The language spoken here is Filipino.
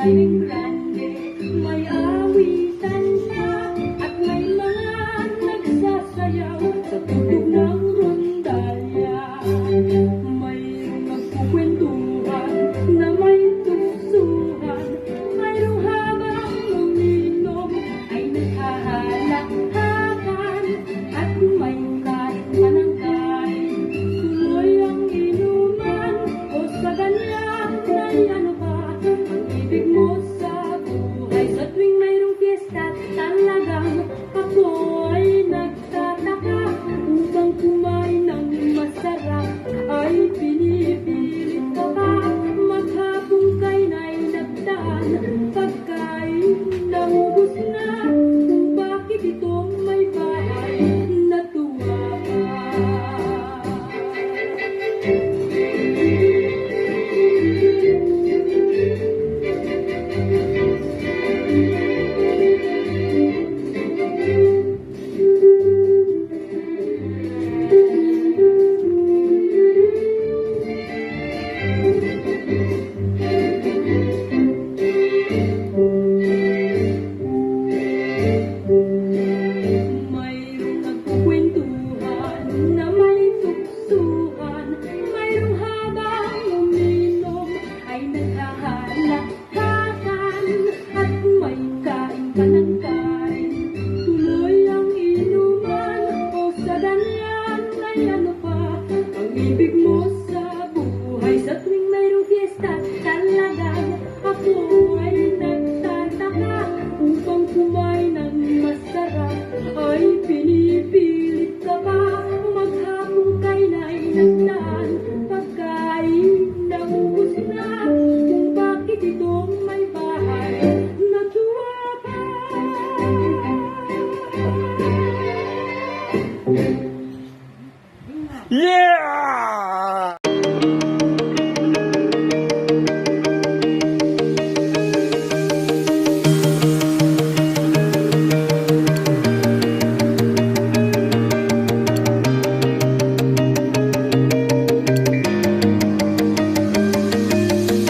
Kaining grande, may awitan pa at may mga nagsasayaw sa tugtog ng rondalya. Mayroong nagkukwentuhan na may tuksuhan, mayroong habang umiinom ay naghahalakhakan at may kain ka ng kain. Tuloy ang inuman o sa ganyan ay ano ba ang ibig mo sa buhay? Sa tuwing mayroong fiesta, talagang ako ay nagtataka. Upang kumain ng masarap ay pinipilit ka pa. Maghapong kain ay nagdaan, pagkain naubos na. Kung bakit ito may bahay, natuwa ka. Mayroong nagkukwentuhan na may tuksuhan, mayroong habang umiinom ay naghahalakhakan at may kain ka ng kain. Tuloy ang inuman o sa ganyan ay ano pa ang ibig mo sa buhay? Sa tuwing mayroong fiesta, talagang ako ay nagtataka. Upang kumain ng masarap ay pinipilit ka pa. Maghapong kain ay nagdaan, pagkain naubos na. Kung bakit ito may bahay, natuwa ka. Yeah!